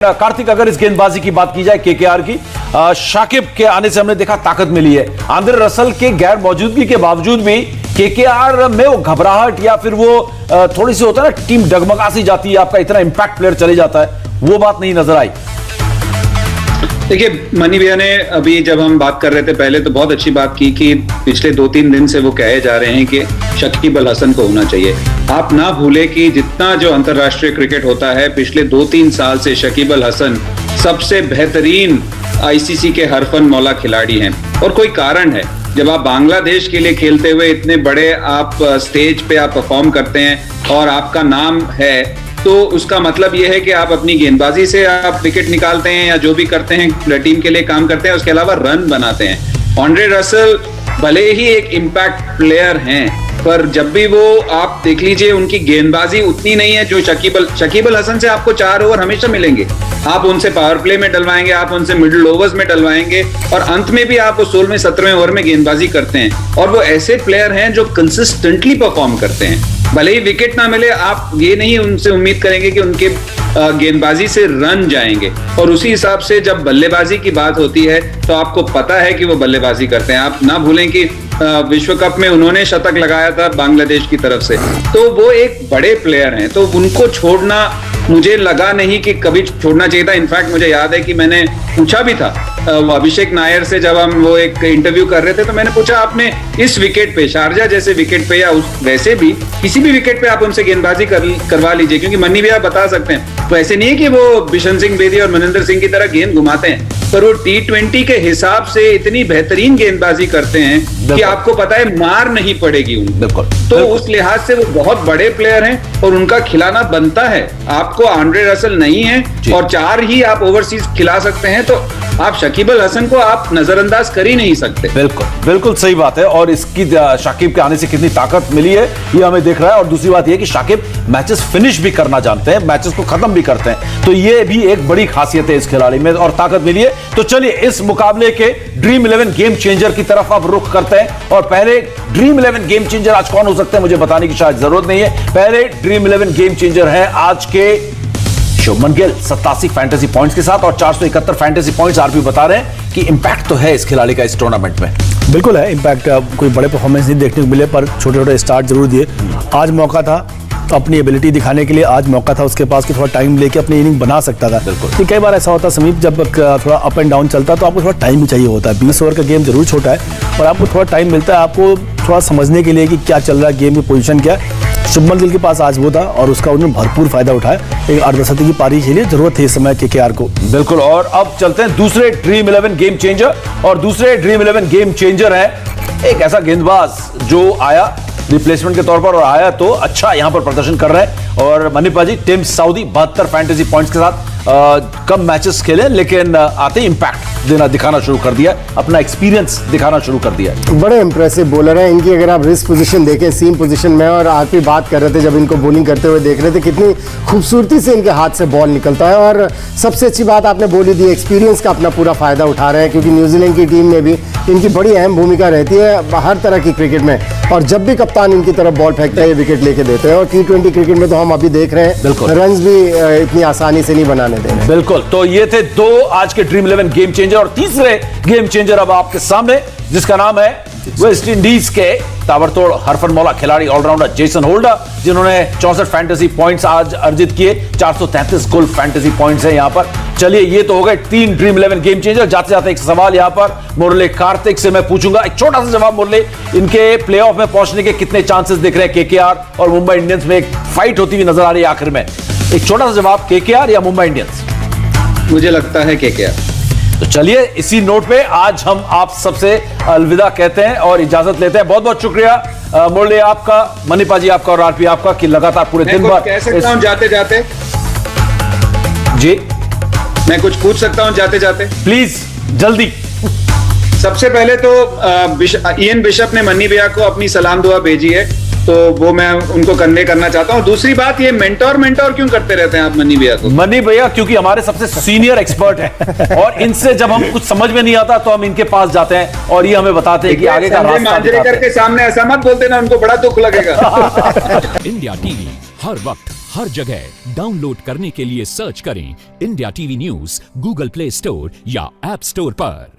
कार्तिक, अगर इस गेंदबाजी की बात की जाए केकेआर की, शाकिब के आने से हमने देखा ताकत मिली है। आंद्रे रसल के गैर मौजूदगी के बावजूद भी केकेआर में वो घबराहट या फिर वो थोड़ी सी होता है ना, टीम डगमगा सी जाती है, आपका इतना इंपैक्ट प्लेयर चले जाता है, वो बात नहीं नजर आई। देखिए, मनी भैया ने अभी जब हम बात कर रहे थे पहले तो बहुत अच्छी बात की कि पिछले 2-3 दिन से वो कहे जा रहे हैं कि शकीब अल हसन को होना चाहिए। आप ना भूले कि जितना जो अंतर्राष्ट्रीय क्रिकेट होता है, पिछले 2-3 साल से शकीब अल हसन सबसे बेहतरीन आईसीसी के हरफन मौला खिलाड़ी हैं। और कोई कारण है, जब आप बांग्लादेश के लिए खेलते हुए इतने बड़े आप स्टेज पे आप परफॉर्म करते हैं और आपका नाम है, तो उसका मतलब यह है कि आप अपनी गेंदबाजी से आप विकेट निकालते हैं या जो भी करते हैं टीम के लिए काम करते हैं, उसके अलावा रन बनाते हैं। आंद्रे रसल भले ही एक इम्पैक्ट प्लेयर हैं, पर जब भी वो आप देख लीजिए उनकी गेंदबाजी उतनी नहीं है जो शकीब अल हसन से आपको 4 ओवर हमेशा मिलेंगे। आप उनसे पावर प्ले में डलवाएंगे, आप उनसे मिडिल ओवर्स में डलवाएंगे और अंत में भी आप वो 16वें 17वें ओवर में गेंदबाजी करते हैं। और वो ऐसे प्लेयर हैं जो कंसिस्टेंटली परफॉर्म करते हैं। भले ही विकेट ना मिले, आप ये नहीं उनसे उम्मीद करेंगे कि उनके गेंदबाजी से रन जाएंगे। और उसी हिसाब से जब बल्लेबाजी की बात होती है तो आपको पता है कि वो बल्लेबाजी करते हैं। आप ना भूलें कि विश्व कप में उन्होंने शतक लगाया था बांग्लादेश की तरफ से, तो वो एक बड़े प्लेयर हैं, तो उनको छोड़ना मुझे लगा नहीं कि कभी छोड़ना चाहिए था। इनफैक्ट मुझे याद है कि मैंने पूछा भी था अभिषेक नायर से, जब हम वो एक इंटरव्यू कर रहे थे तो मैंने पूछा, आपने इस विकेट पे, शारजा जैसे विकेट पे या वैसे भी किसी भी विकेट पे आप उनसे गेंदबाजी करवा लीजिए, क्योंकि मन्नी भैया बता सकते हैं, तो ऐसे नहीं है कि वो बिशन सिंह बेदी और मनिंदर सिंह की तरह गेंद घुमाते हैं, पर वो T20 के हिसाब से इतनी बेहतरीन गेंदबाजी करते हैं कि आपको पता है मार नहीं पड़ेगी उनको। तो उस लिहाज से वो बहुत बड़े प्लेयर हैं और उनका खिलाना बनता है। आपको आंद्रे रसल नहीं है और 4 ही आप ओवरसीज खिला सकते हैं, तो आप शकीब अल हसन को आप नजरअंदाज कर ही नहीं सकते। बिल्कुल बिल्कुल सही बात है। और इसकी शाकिब के आने से कितनी ताकत मिली है ये हमें दिख रहा है। और दूसरी बात यह कि शाकिब मैचेस फिनिश भी करना जानते हैं, मैचेस को खत्म भी करते हैं, तो ये भी एक बड़ी खासियत है इस खिलाड़ी में और ताकत मिली है। तो चलिए इस मुकाबले के ड्रीम 11 गेम चेंजर की तरफ अब रुख करते हैं। और पहले ड्रीम 11 गेम चेंजर आज कौन हो सकते हैं मुझे बताने की शायद जरूरत नहीं है। पहले ड्रीम 11 गेम चेंजर है आज के शुभमन गिल 87 फैंटेसी पॉइंट्स के साथ और 471 फैंटेसी पॉइंट्स। आरपी बता रहे हैं कि इंपैक्ट तो है इस खिलाड़ी का इस टूर्नामेंट में। बिल्कुल है इंपैक्ट, कोई बड़े परफॉर्मेंस नहीं देखने को मिले पर छोटे छोटे स्टार्ट जरूर दिए। आज मौका था अपनी एबिलिटी दिखाने के लिए, आज मौका था उसके पास कि थोड़ा टाइम लेके अपनी इनिंग बना सकता था। बिल्कुल, कई बार ऐसा होता है समीप, जब थोड़ा अप एंड डाउन चलता है तो आपको थोड़ा टाइम भी चाहिए होता है। 20 ओवर का गेम जरूर छोटा है और आपको थोड़ा टाइम मिलता है आपको थोड़ा समझने के लिए कि क्या चल रहा है, गेम की पोजीशन क्या है। शुभमन गिल के पास आज वो था और उसका उन्होंने भरपूर फायदा उठाया। एक अर्धशतकी की पारी के लिए जरूरत थी इस समय केकेआर को। बिल्कुल। और अब चलते हैं दूसरे ड्रीम 11 गेम चेंजर। और दूसरे ड्रीम 11 गेम चेंजर है एक ऐसा गेंदबाज जो आया रिप्लेसमेंट के तौर पर और आया तो अच्छा यहां पर प्रदर्शन कर रहे हैं। और मनीपा जी, टिम साउदी 72 फैंटेसी पॉइंट्स के साथ कम मैचेस खेले लेकिन आते ही इंपैक्ट दिखाना शुरू कर दिया, अपना एक्सपीरियंस दिखाना शुरू कर दिया। बड़े इंप्रेसिव बॉलर हैं। इनकी अगर आप रिस्ट पोजीशन देखें, सीम पोजीशन में, और आप भी बात कर रहे थे जब इनको बॉलिंग करते हुए देख रहे थे, कितनी खूबसूरती से इनके हाथ से बॉल निकलता है। और सबसे अच्छी बात आपने बोली दी, एक्सपीरियंस का अपना पूरा फायदा उठा रहे हैं, क्योंकि न्यूजीलैंड की टीम में भी इनकी बड़ी अहम भूमिका रहती है हर तरह की क्रिकेट में। और जब भी कप्तान इनकी तरफ बॉल फेंकता है ये विकेट लेके देते हैं। और T20 क्रिकेट में तो हम अभी देख रहे हैं रन भी इतनी आसानी से नहीं बनाने दे रहे। बिल्कुल। तो ये थे 2 आज के ड्रीम 11 गेम चेंजर। और तीसरे गेम चेंजर अब आपके सामने, जिसका नाम है वेस्ट इंडीज के ताबड़तोड़ हरफन मौला खिलाड़ी ऑलराउंडर जेसन होल्डर, जिन्होंने 64 फैंटेसी पॉइंट्स आज अर्जित किए। 433 कुल फैंटेसी पॉइंट्स हैं यहां पर। चलिए ये तो हो गए 3 ड्रीम 11 गेम चेंजर। जाते जाते एक सवाल यहां पर मुरली कार्तिक से मैं पूछूंगा, एक छोटा सा जवाब मुरली, इनके प्लेऑफ में पहुंचने के कितने चांसेस दिख रहे हैं केकेआर और मुंबई इंडियंस में? एक फाइट होती हुई नजर आ रही है आखिर में, एक छोटा सा जवाब, केकेआर या मुंबई इंडियंस? मुझे लगता है केकेआर। तो चलिए इसी नोट पे आज हम आप सबसे अलविदा कहते हैं और इजाजत लेते हैं। बहुत बहुत शुक्रिया मुरली आपका, मनीपा जी आपका और आरपी आपका कि लगातार पूरे दिन भर। कह सकता हूं जाते जाते जी, मैं कुछ पूछ सकता हूं जाते जाते? प्लीज जल्दी। सबसे पहले तो इयन बिशप ने मन्नी भैया को अपनी सलाम दुआ भेजी है, तो वो मैं उनको कन्वे करना चाहता हूँ। दूसरी बात, ये मेंटोर क्यों करते रहते हैं आप मन्नी भैया को? मन्नी भैया क्योंकि हमारे सबसे सीनियर एक्सपर्ट हैं और इनसे जब हम कुछ समझ में नहीं आता तो हम इनके पास जाते हैं और ये हमें बताते हैं कि आगे का रास्ता मांजरेकर के सामने ऐसा मत बोलते ना, उनको बड़ा दुख लगेगा। इंडिया टीवी हर वक्त हर जगह डाउनलोड करने के लिए सर्च करें India TV news Google play store या ऐप स्टोर पर।